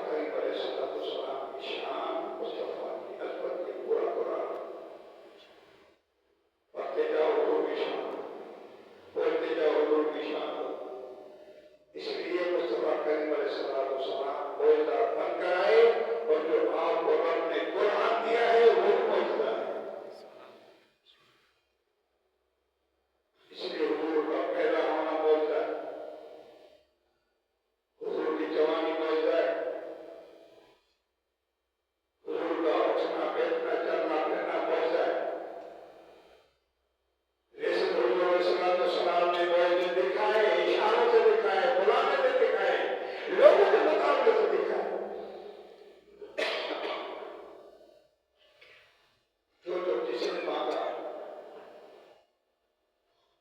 کریم علیہ السلام کی شان مصطفیٰ کی عظمت کی پورا قرآن پڑھتے جاؤ حضور کی شان، بولتے جاؤ حضور کی شان. اس لیے مصطفیٰ کریم علیہ السلام بولدار بن کر آئے، اور جو آپ کو رب نے قرآن دیا ہے وہ معجزہ ہے. اس لیے حضور کا پیدا ہونا معجزہ ہے، حضور کی جوانی معجزہ ہے، حضور کا اٹھنا بیٹھنا چلنا پھرنا معجزہ ہے. لیکن حضور علیہ السلام نے معجزے دکھائے، اشاروں سے دکھائے، بلانے سے دکھائے، لوگوں کے مقابلے سے دکھائے. جو جس نے مانگا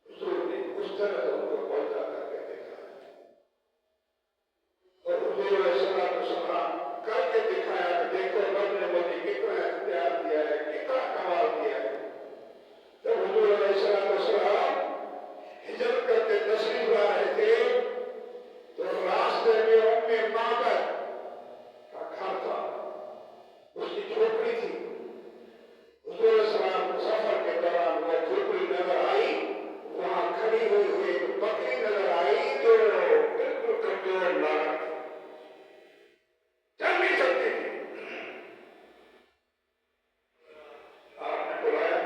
حضور نے اس طرح سے ان کو معجزہ کر کے دکھایا. اور حضور علیہ السلام کر کے دکھایا کہ دیکھو رب نے مجھے کتنا اختیار دیا ہے، کتنا کمال دیا ہے. جب حضور علیہ السلام ہجرت کرتے تشریف لا رہے تھے تو راستے میں معبد کا گھر تھا، اس کی جھوپڑی تھی. حضور علیہ السلام سفر کے دوران وہ جھوپڑی نظر آئی، وہاں کھڑی ہوئی ایک بکری نظر آئی جو بالکل کمزور لاغر تھی، چل نہیں سکتی تھی. آپ نے بلایا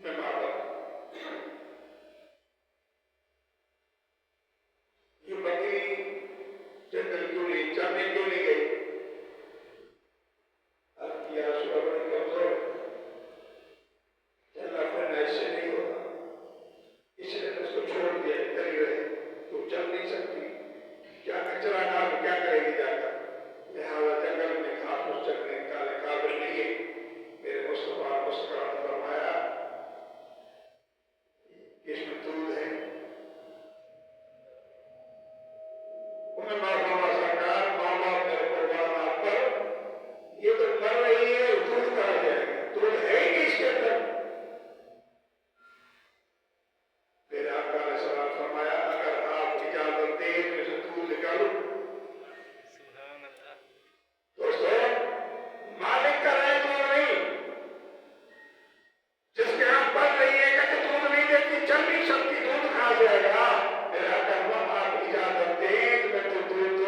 میں معبد، یہ بکری جنگل کیوں نہیں چلنے کیوں نہیں گئی؟ اب کیا رسول اللہ بڑی کمزور ہے، چلنا پھرنا اس سے نہیں ہوگا، اس نے اس کو چھوڑ دیا، ادھر ہی رہے، تو چل نہیں سکتی، کیا کچرا ڈال کیا کرے گی جا کر؟ لہٰذا جنگل میں گھاس پھوس چلنے کا قابل نہیں ہے. میرے مصطفیٰ مسکراہٹ فرمایا اس میں دودھ ہے. انہیں مرحبا سرکار، ماں باپ میرے قربان آپ پر، یہ تو مر رہی ہے، دودھ کہاں جائے گا؟ دودھ ہے ہی نہیں اس کے اندر. میرے آقا علیہ السلام فرمایا اگر آپ اجازت دیں تو اسے دودھ نکالوں. دوستو، مالک کا رہے تو نہیں، جس کے ہم پڑھ رہی ہے کہ دودھ نہیں دیتی، چل نہیں سکتی، دودھ کہاں جائے گا؟ میرا کہنا آپ اجازت دیں تو میں تو دودھ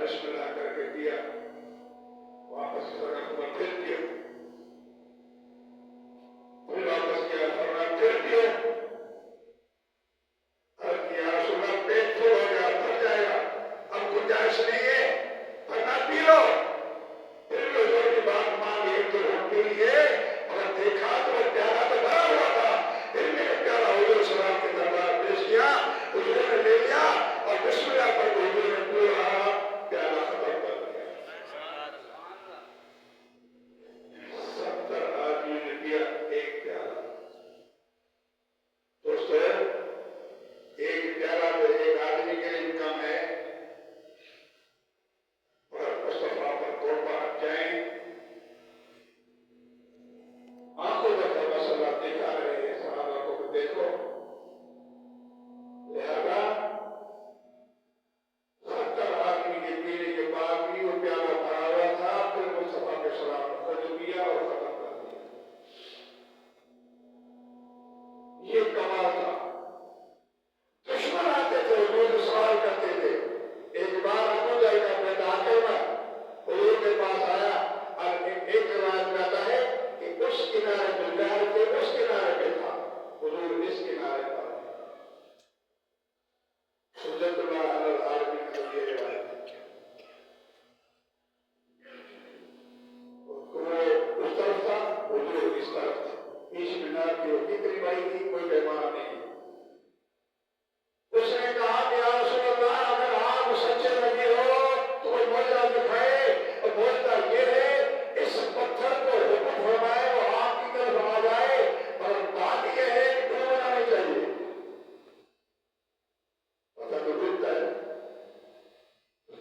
بسم اللہ کر کے دیا، واپس پھر دیا، پھر واپس کیا، فرمایا پھر دیا، رسول اللہ پیٹ فل ہو گیا، بھر جائے گا، اب گنجائش نہیں ہے، فرمایا پی لو۔ پھر بھی حضور کی بات مان لی، تو ہم پی لیے، مگر دیکھا تو وہ پیالہ تو بھرا ہوا تھا، پھر میں نے پیالہ حضور صلی اللہ علیہ وسلم کے دربار پیش کیا، حضور نے لے لیا اور بسم اللہ پڑھ کے حضور نے پورا پیالہ ختم کر دیا۔ 70 آدمی نے پیا ایک پیالہ۔ دوستو، ایک پیالہ تو ایک آدمی کے لیے کم ہے، اور مصطفیٰ پر قربان جائیں، آنکھوں کا مسئلہ دکھا رہے ہیں صحابہ کو کہ دیکھو، لہذا 70 آدمی کے پینے کے بعد بھی وہ پیالہ بھرا ہوا تھا، پھر مصطفیٰ کے سلام کو خود پیا اور ختم کر دیا۔ یہ کمال تھا۔ دشمن آتے تھے، حضور سے سوال کرتے تھے۔ ایک بار ابو جہل کا بیٹا عقیلہ حضور کے پاس آیا، اور ایک روایت میں آتا ہے کہ اس کنارے پر جہل کے اس کنارے پہ تھا، حضور اس کنارے پر۔ سنت اللہ علی العالمین کی یہ روایت ہے۔ وہ اس طرف تھا، حضور اس طرف تھا، بیچ مینار کی وہ کتنی بڑی تھی، کوئی پیمانہ نہیں۔ اس نے کہا کہ یا رسول اللہ، اگر آپ سچے نبی ہو تو کوئی معجزہ دکھائے، اور معجزہ یہ ہے اس پتھر کو حکم فرمائے وہ آپ کی طرف آ جائے، اور بات یہ ہے کہ ڈوبنا نہیں چاہیے۔ پتھر تو ڈوبتا ہے،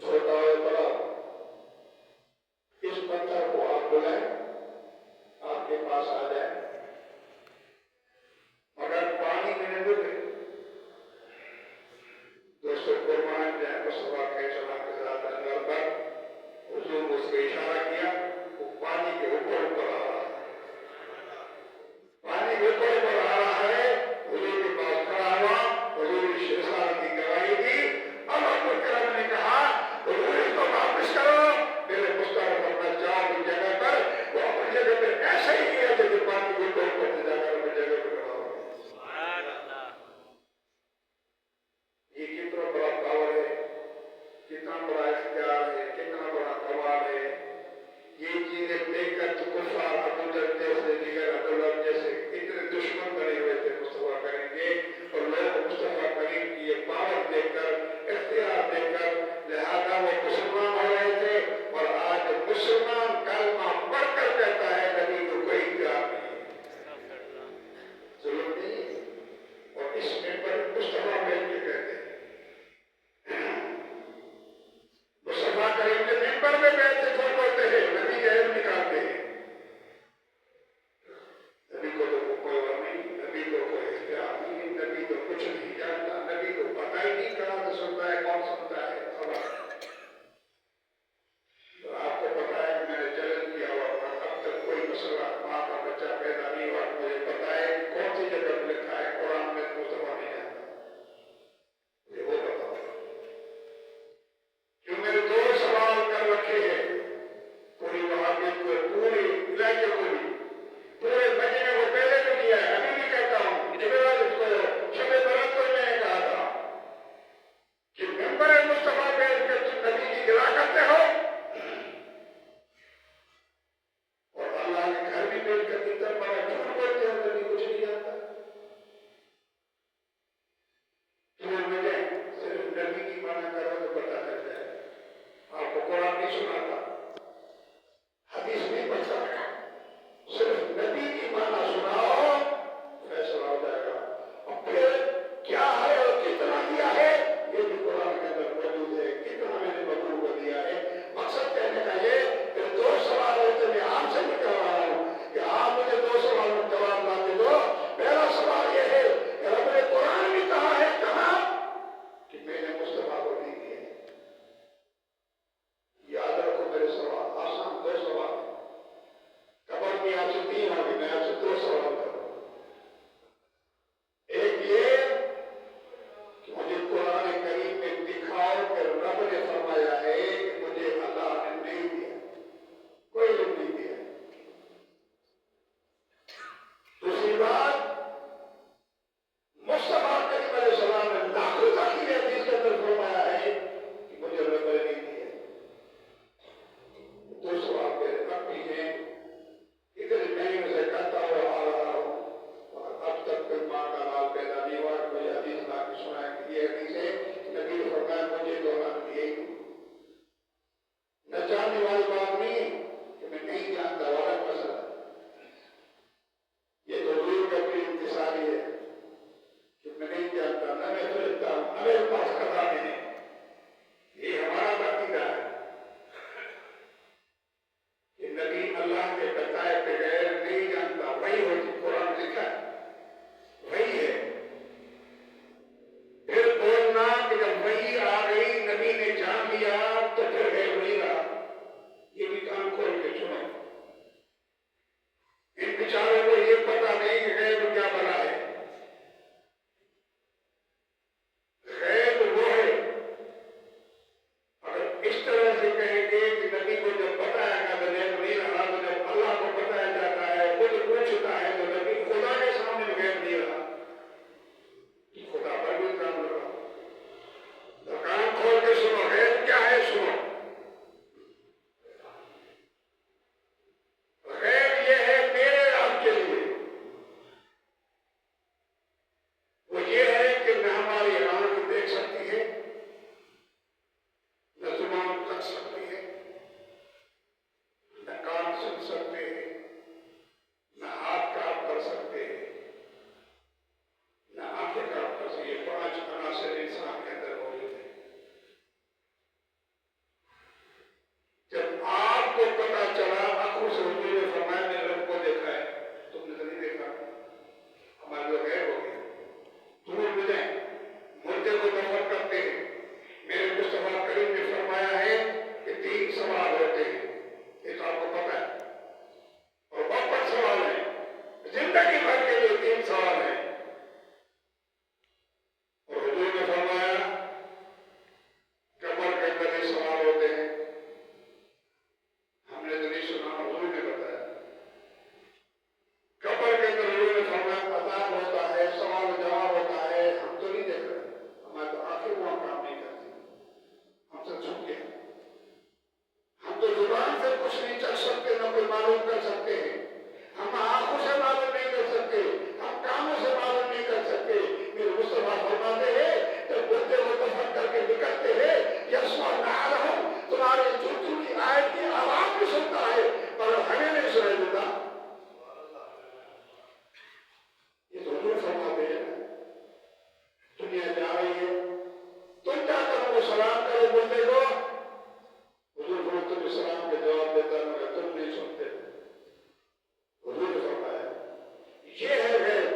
چھوٹا ہو یا بڑا ہو، اس پتھر کو آپ بلائیں، آپ کے پاس آ جائے، مگر پانی میں نہ ڈوبے۔ دوستو، قربان جائے مصطفیٰ کے سلام کے ساتھ انور پر حضور نے اس کو اشارہ کیا، وہ پانی کے اوپر اوپر آ رہا ہے، پانی کے اوپر اوپر آ رہا ہے، حضور کے پاس کھڑا ہوا، حضور نے شیخان کی گواہی دی۔ اب ابو کرم نے کہا حضور اس کو واپس کرو، میرے مستعار فرمایا جاؤ اپنی جگہ پر، وہ اپنی جگہ پر ایسے ہی کیا جیسے پانی کے اوپر اوپر سے جا کر اپنی جگہ پر کھڑا ہو گیا۔ یہ کتنا بڑا پاور ہے، کتنا بڑا اختیار ہے، کتنا بڑا کمال ہے۔ یہ چیزیں دیکھ کر تو کفار ابو جہل جیسے، دیگر عبداللہ جیسے اتنے دشمن بنے ہوئے تھے مصطفیٰ کریم کے، اور لوگ مصطفیٰ کریم کی یہ پاور دیکھ کر، اختیار دیکھ کر، لہذا وہ مسلمان ہو رہے تھے۔ اور آج مسلمان کلمہ پڑھ کر کہتا ہے نبی کو کوئی اختیار نہیں ہے، ضرورت نہیں ہے، اور اس میں پر مصطفیٰ بیٹھ کے کہتے ہیں، مصطفیٰ کریم کے ممبر میں بیٹھتے کھول پڑتے ہیں، نبی کے علم نکالتے ہیں۔ نبی کو تو کوئی اور نہیں، نبی کو کوئی اختیار نہیں، نبی تو کچھ نہیں جانتا، نبی کو پتہ ہی نہیں کہاں سے سنتا ہے، کون سنتا ہے، خبر۔ تو آپ کو پتا ہے کہ میں نے چیلنج کیا ہوا تھا، اب تک کوئی مسئلہ ماں کا بچہ پیدا نہیں ہوا، مجھے پتا ہے کہ کون سی جگہ پہ لکھا ہے قرآن میں مصطفیٰ نہیں جانتا، یہ وہ بتاؤ۔ جو میرے دو سوال کر رکھے ہیں، پوری وہابیت کو، پورے علاقے کو بھی، پورے مدینے کو پہلے بھی کیا ہے، ابھی بھی کہتا ہوں، جبرائیل کو شب برات کو میں نے کہا تھا کہ ممبر مصطفیٰ بیٹھ کے تم نبی کی گلا کرتے ہو، اور اللہ کے گھر بھی بیٹھ کر کتنا بڑا جھوٹ بولتے ہو، نبی کچھ نہیں جانتا۔ تمہیں مجھے صرف نبی کی مانا کرو تو پتہ چل جائے، آپ کو قرآن نہیں سناتا، حدیث نہیں پڑھتا، صرف نبی کی مانا سناؤ، فیصلہ ہو جائے گا۔ اور پھر کیا ہے اور کتنا دیا ہے یہ بھی قرآن کے اندر موجود ہے، کتنا میں نے بطور کو دیا ہے۔ مقصد کہنے کا یہ کہ دو سوال ہوتے میں آپ سے بھی کہہ رہا ہوں کہ آپ مجھے دو سوالوں کا جواب لا کے دو۔ پہلا سوال یہ ہے کہ رب نے قرآن میں کہا ہے کہاں کہ میں نے مصطفیٰ کو دی ہے، یاد رکھو میرے کیا تو پھر غیب نہیں رہا. یہ بھی کان کھول کے سنو. ان بیچاروں کو یہ پتا نہیں کہ غیب کیا بنا ہے. غیب وہ ہے اگر اس طرح سے کہیں گے کہ نبی کو جب بتایا گا تو غیب نہیں رہا, تو جب اللہ کو بتایا جاتا ہے خود پوچھتا ہے تو نبی خدا کے سامنے غیب نہیں رہا. خدا پر بھی کام لگا. کان کھول کے سنو, غیب کیا ہے سنو. غیب یہ ہے میرے آپ کے لیے. وہ یہ ہے کہ نہ ہماری آنکھ دیکھ سکتی ہے, نہ زبان تک سکتی ہے, نہ کان سن سکتے ہیں, نہ ہاتھ کام کر سکتے ہیں, نہ آنکھیں کام کر سکتے. یہ 5 عناصر انسان کے اندر موجود ہیں. جب آپ کو پتا چلا, آنکھوں سے حضور نے فرمایا میں نے رب کو دیکھا ہے, تم نے تو نہیں دیکھا. ہمارے لوگ غیب ہو گئے, دور ملیں, مردے کو دفن کرتے ہیں. میرے مصطفیٰ کریم نے فرمایا ہے کہ 3 سوال ہوتے ہیں. یہ تو آپ کو پتا ہے, اور بہت بڑے سوال ہیں. زندگی بھر کے لیے 3 سوال ہیں. اور حضور نے فرمایا قبر کے اندر یہ سوال ہوتے ہیں. ہم نے تو نہیں سنا, حضور نے بتایا. قبر کے اندر حضور نے فرمایا عذاب ہوتا ہے, سوال و جواب ہوتا ہے. ہم تو نہیں دیکھ رہے, ہمارے تو آنکھیں وہاں کام نہیں کرتی, ہم سے چھپ گئے. ہم تو زبان سے کچھ نہیں چل سکتے, نہ کوئی معلوم کر سکتے ہیں. ہم آنکھوں سے معلوم نہیں کر سکتے, ہم کانوں سے معلوم نہیں کر سکتے. میرے مصطفیٰ فرماتے ہیں جب مردے کو دفن کر کے نکلتے ہیں, یسمعون نعالہم, تمہارے جوتوں کی آیت کی آواز بھی سنتا ہے, مگر ہمیں نہیں سنائی دیتا. یہ تو حضور فرماتے ہیں. دنیا جا رہی ہے, تم کیا کرو گے؟ سلام کرو مردے کو. حضور فرماتے تم سلام کے جواب دیتا ہے مگر تم نہیں سنتے. حضور نے فرمایا یہ ہے غیب.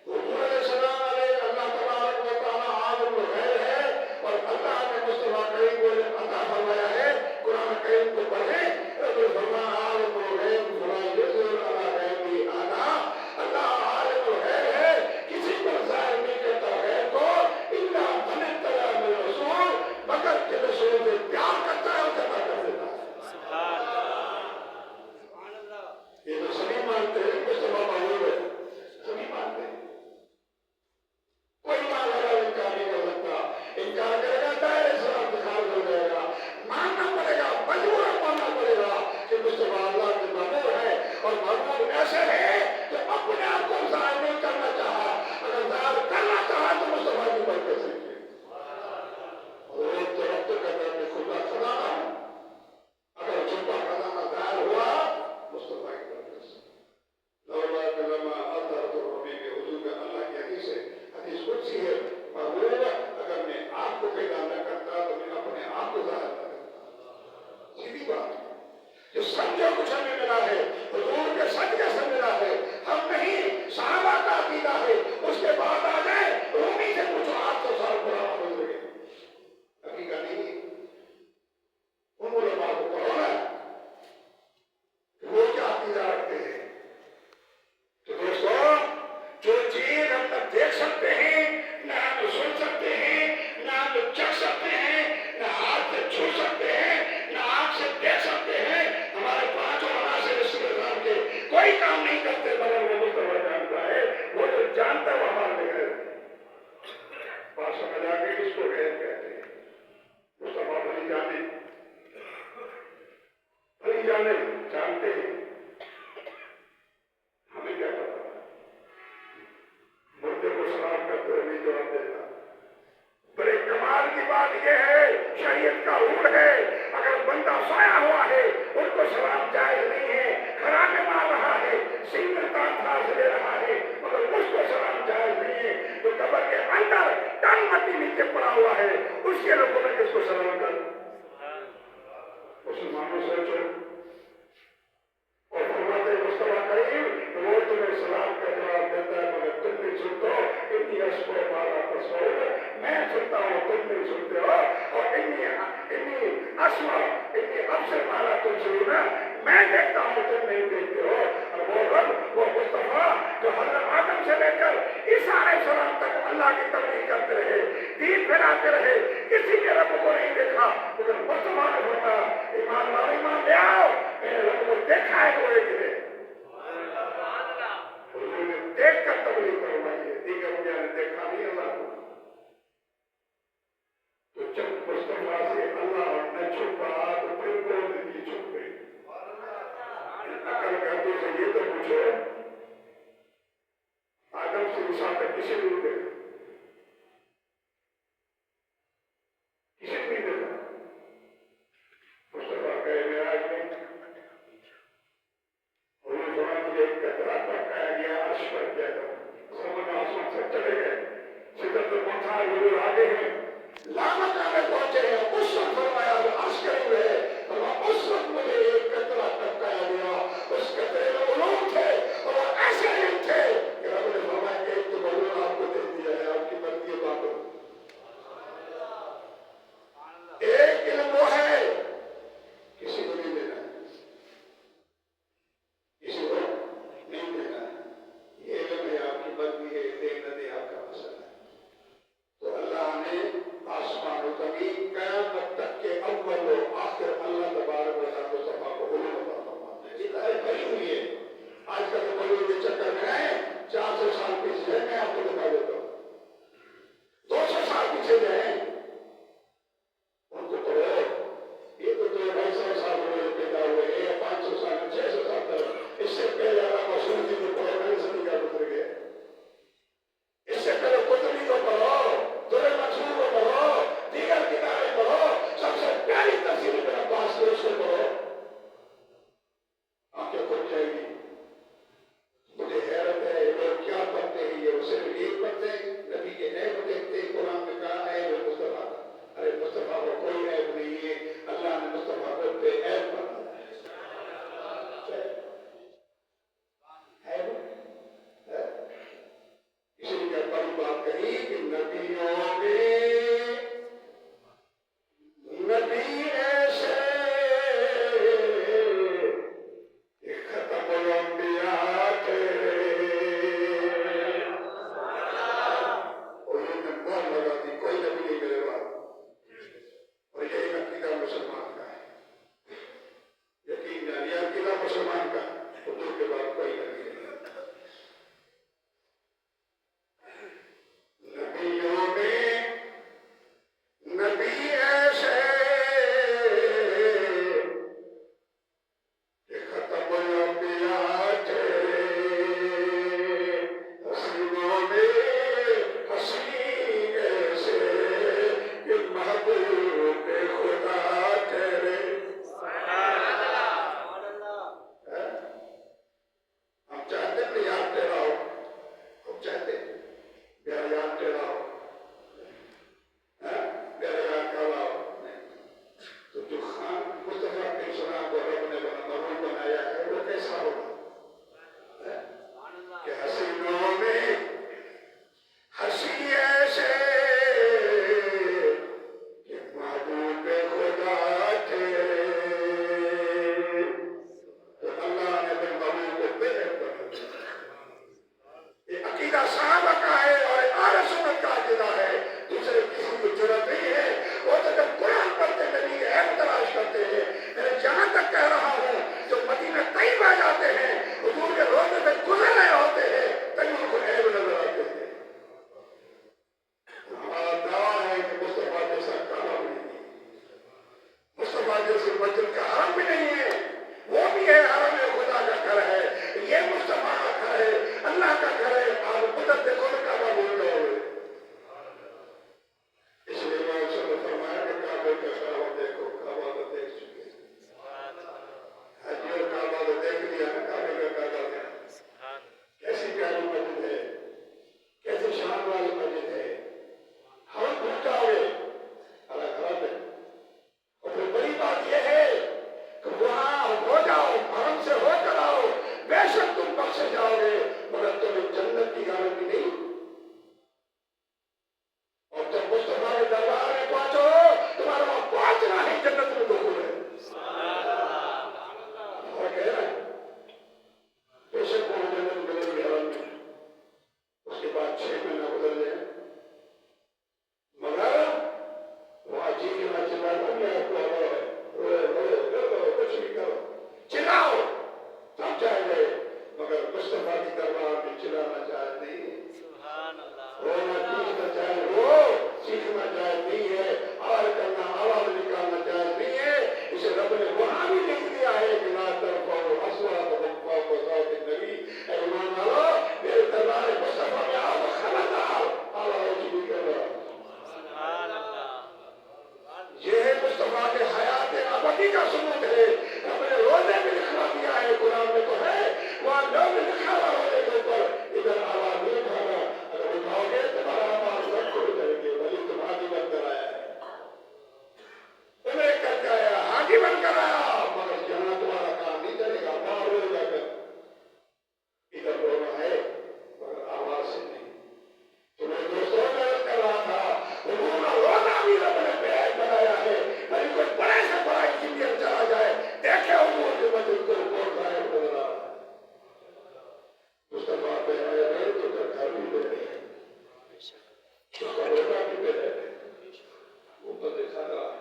حضور علیہ السلام علیہ اللہ تبارک و تعالیٰ عالم الغیب ہے, اور اللہ نے مصطفیٰ کریم کو عطا فرمایا ہے. قرآن کریم کو پڑھیں, حضور فرمایا عالم الغیب فلا یظہر علی غیبہ احدا. اللہ عالم الغیب ہے, کسی پر ظاہر نہیں کرتا غیب کو, الا من ارتضی من رسول, مگر کہ رسول سے پیار کرتا ہے اسے عطا کر دیتا ہے. سبحان اللہ. یہ تو سبھی مانتے ہیں مصطفیٰ معلوم ہے, سبھی مانتے ہیں. کوئی مان لگا انکار نہیں کر سکتا. انکار کرے گا دائرے اسلام سے خارج ہو جائے گا. ماننا پڑے گا, مجبور ماننا پڑے گا کہ مصطفیٰ اللہ کے محبوب ہے, اور محبوب ایسے ہے کہ اپنے آپ کو ظاہر نہیں کرنا چاہا. اگر ظاہر کرنا چاہا تو مصطفیٰ کی برکت سے کیے. اور ایک طرف تو کہتا ہے کہ خدا خزانہ ہوں, اگر چھپا خزانہ ظاہر ہوا مصطفیٰ کی برکت سے. لولا کلمہ اطہرت ربی کے حضور میں اللہ کی حدیث ہے, حدیث قدسی ہے. محبوب اگر میں آپ کو پیدا نہ کرتا تو میں اپنے آپ کو ظاہر نہ کرتا. سیدھی بات. جو سب جو کچھ ہمیں ملا ہے حضور کے صدقے سے ملا ہے. ہم نہیں, صحابہ کا عقیدہ ہے. اس کے بعد آ جائے رومی سے پوچھو 800 سال پرانا گزرے, حقیقت نہیں ہے. ان علماء کو پڑھو نا وہ کیا عقیدہ رکھتے ہیں. تو دوستو, جو چیز ہم نہ دیکھ سکتے ہیں, نہ ہم سن سکتے ہیں, نہ ہم چکھ سکتے ہیں, نہ ہاتھ سے چھو سکتے ہیں, نہ آنکھ سے دیکھ سکتے ہیں, ہمارے 5 عناصر اسلام کے کوئی کام نہیں کرتے, مگر وہ مصطفیٰ جانتا ہے. وہ جو جانتا ہے وہ ہمارے لیے غیب. بات سمجھ آ گئی, اس کو غیب کہتے ہیں. مصطفیٰ بھلی جانے جانتے ہیں, ہمیں کیا پتا. مردے کو سلام کرتے ہوئے نہیں جواب دیتا. بڑے کمال کی بات یہ ہے, شریعت کا رول ہے, اگر بندہ سویا ہوا ہے ان کو سلام جائز نہیں ہے. کھرانے مار رہا ہے, سینے تاج لے رہا ہے, مگر اس کو سلام جائز نہیں ہے. تو قبر کے اندر ٹنگ مٹی نیچے پڑا ہوا ہے, اس کے لوگوں نے کس کو سلام کر. مسلمانوں سے چھوڑ, اور فرماتے مصطفیٰ کریم وہ تمہیں سلام کا جواب دیتا ہے, مگر تم بھی سن دو اتنی اشکو مارا تصور, میں سنتا سنتا ہوں تم نہیں سنتے ہو، اور انی اسما انی ابصر ما لا تبصرون، میں دیکھتا ہوں تم نہیں دیکھتے ہو۔ اور وہ رب، وہ مصطفیٰ جو حضرت آدم سے لے کر عیسیٰ علیہ السلام تک اللہ کی تبلیغ کرتے رہے، دین پھیلاتے رہے، کسی نے رب کو نہیں دیکھا، مگر مصطفیٰ نے فرمایا ایمان لاؤ، ایمان لے آؤ، میں نے رب کو دیکھا ہے وہ ایک نے، انہوں نے دیکھ کر تبلیغ کروائی ہے، دیگر انہیں نے دیکھا نہیں اللہ کو۔ تو جب مصطفیٰ سے اللہ نے چھپا تو پھر کون نہیں چھپ گئی؟ عقل کہتے سے یہ تو پوچھو، آدم سے عیسیٰ تک کسی نے نہیں دیکھا، کسی نے نہیں دیکھا۔ مصطفیٰ کہے معراج میں انہوں نے مجھے ایک قطرہ پکایا گیا، عرش پر کیا تھا، سمجھ آسمان سے چلے گئے، سدرۃ المنتہا حضور آگے ہیں، لامکہ میں پہنچے ہیں، اس وقت فرمایا جو عرش کریم ہے، فرمایا اس وقت مجھے ایک قطرہ پکایا گیا، اس قطرے میں علوم تھے اور وہ ایسے علم تھے کہ رب نے فرمایا کہ ایک تو علوم آپ کو دے دیا ہے، آپ کی بندگی باتوں، ایک علم وہ ہے کسی کو نہیں دینا ہے، کسی کو نہیں دینا ہے، یہ علم ہے آپ کی بندگی ہے، دے نہ دے آپ کا مسئلہ ہے۔ تو اللہ نے آسمان و زمین قیامت تک کے اول و آخر اللہ تبارک و تعالیٰ مصطفیٰ کو علم عطا فرماتا ہے، کتابیں بھری ہوئی ہے۔ آج کل تو بڑے کے چکر میں آئے 400 سال پیچھے جائیں، میں آپ کو بتا دیتا ہوں، 200 سال پیچھے جائیں ان کو پڑھو، یہ تو 250 سال ہوئے پیدا ہوئے ہیں، یا 500 سال 600 سال تک، اس سے پہلے اللہ مسعود جی کو پڑھو، میں نے سبھی کا گزر گئے، اس سے پہلے قطبی کو پڑھو، درر منصور کو پڑھو، دیگر کتابیں پڑھو، سب سے پیاری تفسیر ابن عباس کی اس کو پڑھو، آنکھیں کھل جائے گی۔ مجھے حیرت ہے یہ لوگ کیا پڑھتے ہیں، یہ صرف ایک پڑھتے چیخنا چلانا کیا کرو روئے روئے کرو کچھ بھی کرو چلاؤ سب چاہے گئے مگر مصطفیٰ کی دربار میں چلانا چاہتے نہیں ہے رونا چیخنا چاہے رو چیخنا چاہے نہیں ہے آواز کرنا آواز نکالنا چاہے نہیں ہے اسے رب نے وہاں بھی لکھ دیا ہے کہ لا ترفعوا اصواتکم فوق صوت النبی اے ایمان والو میرے دربار مصطفیٰ میں آؤ خبردار آواز اونچی نہیں کر رہا یہ ہے مصطفیٰ کے حیات ابدی کا ثبوت ہے رب نے روزے میں لکھوا دیا ہے قرآن میں تو ہے وہاں لوگ لکھا ہوا روزے کے اوپر ادھر آواز نہیں اٹھانا اگر اٹھاؤ گے تمہارا آواز سب کھل جائیں گے ولی تم حاجی بن کر آیا ہے تمہیں کر کے آیا حاجی بن کر آیا مگر یہاں تمہارا کام نہیں چلے گا وہاں رو جا کر ادھر رونا ہے مگر آواز سے نہیں تمہیں دوستوں میں کر رہا تھا حضور کا رونا بھی رب نے بیعت بنایا ہے بھائی کوئی بڑے سے بڑا انجینئر چلا جائے دیکھے حضور کے مسجد کو رپورٹ ظاہر نظر آ رہا ہے مصطفیٰ پہ آئے رہے تو گھر بھی لے رہے ہیں اس کا رونا بھی لے رہے ہیں وہ تو دیکھا رہا ہے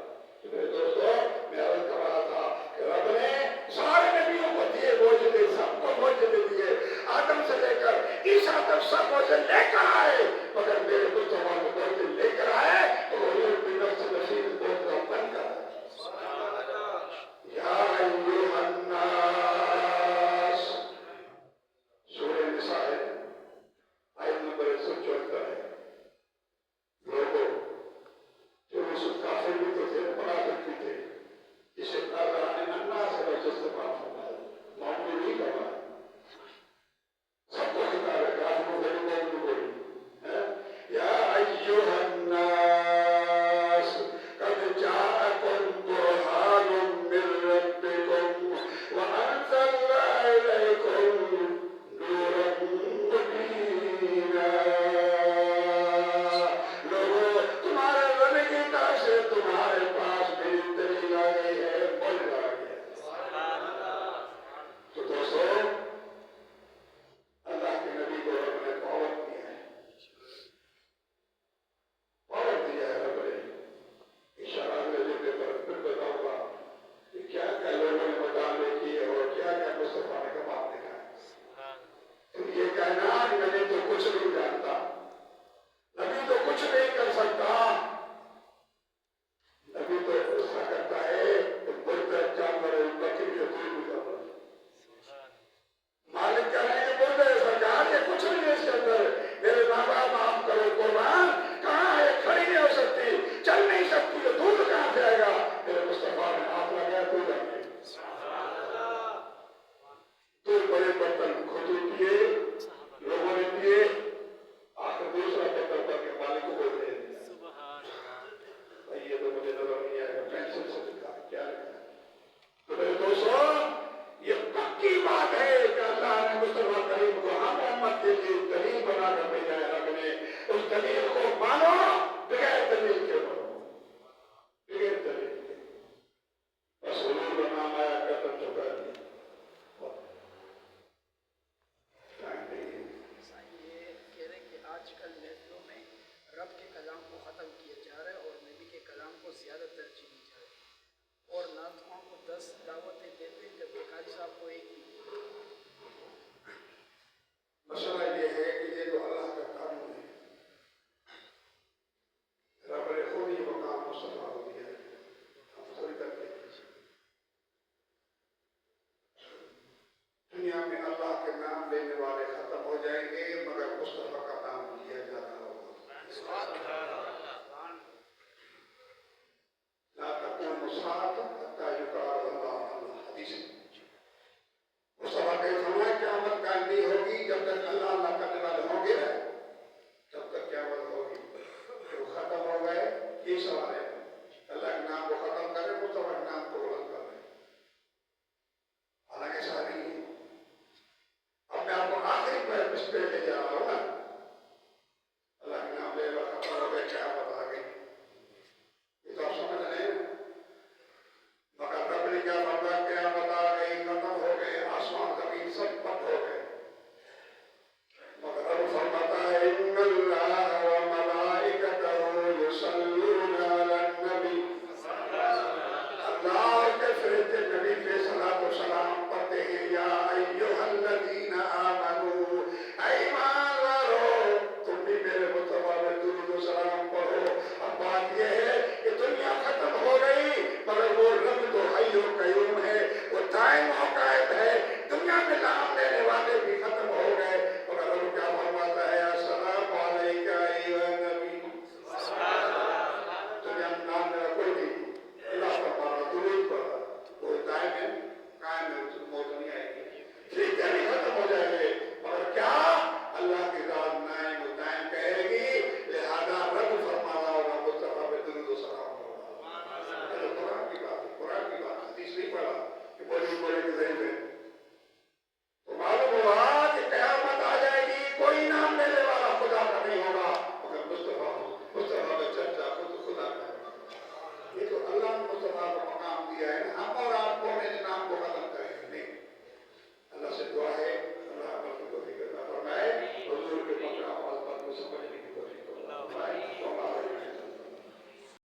میرے دوستوں میں عرض کر رہا تھا کہ رب نے سارے نبیوں کو دیے معجزے سب کو معجزے دیے آدم سے لے کر عیسیٰ تک سب معجزے لے کر آئے مگر میرے مصطفیٰ کو معجزے لے کر آئے تو حضور کی نفس نصیب معجزہ بن کر یا ایھا الناس سورہ نساء ہے آیت نمبر 174 ہے لوگوں جو یوسف کافر بھی تو تھے منافق بھی تھے اسے ناظران الناس ہے جو استعمال فرمایا معمولی نہیں کرنا سب کو خطاب ہے کافروں کو نہیں معمولی کوئی یا ایھا الناس قد جاءکم برہان من ربکم وانزلنا الیکم نورا مبینا لوگوں تمہارے رب کی طرف سے تمہارے پاس میری دلیل آ گئی ہے معجزہ آ گیا تو دوستو اللہ کے نبی کو رب نے پاور دیا ہے پاور دیا ہے رب نے اشارہ اگلے جملے پر پھر بتاؤں گا کہ کیا کیا لوگوں نے مطالبے کیے اور کیا کیا مصطفیٰ نے کمال دکھایا تو یہ کہنا کہ نبی تو کچھ نہیں جانتا نبی تو کچھ نہیں کر سکتا نبی تو ایسا کرتا ہے کہ بڑھتا جانور بکری کے دودھ بھی کرتا مالک کہہ رہے ہیں بول رہے سرکار یہ کچھ نہیں ہے اس کے اندر میرے ماں باپ معاف کرو قربان کہاں ہے کھڑی نہیں ہو سکتی چل نہیں سکتی تو دودھ کہاں سے آئے گا میرے مصطفیٰ نے ہاتھ لگایا تو لگ گئی دو بڑے برتن خود پیے لوگوں نے پیے آخر دوسرا برتن پر کے مالک کو دے دیا بھائی یہ تو مجھے نظر نہیں آئے گا پینسل سے لکھا کیا لکھا تو میرے دوستوں یہ پکی بات ہے کہ اللہ نے مصطفیٰ کریم کو ہم امت کے لیے دلیل بنا کر بھیجا ہے رب نے اس دلیل کو مانو بغیر دلیل کے بنو بغیر دلیل کے بس حضور کا نام آیا قدم چکا دیا یہ کہہ رہے کہ آج کل محفلوں میں رب کے کلام کو ختم کیا جا رہا ہے اور نبی کے کلام کو زیادہ ترجیح دی جا رہی ہے اور نعت خواہوں کو 10 دعوتیں دیتے ہیں جبکہ قاری صاحب کو ایک بھی مسئلہ یہ ہے کہ یہ جو اللہ کا قانون ہے رب نے خود ہی مقام مصطفیٰ کو دیا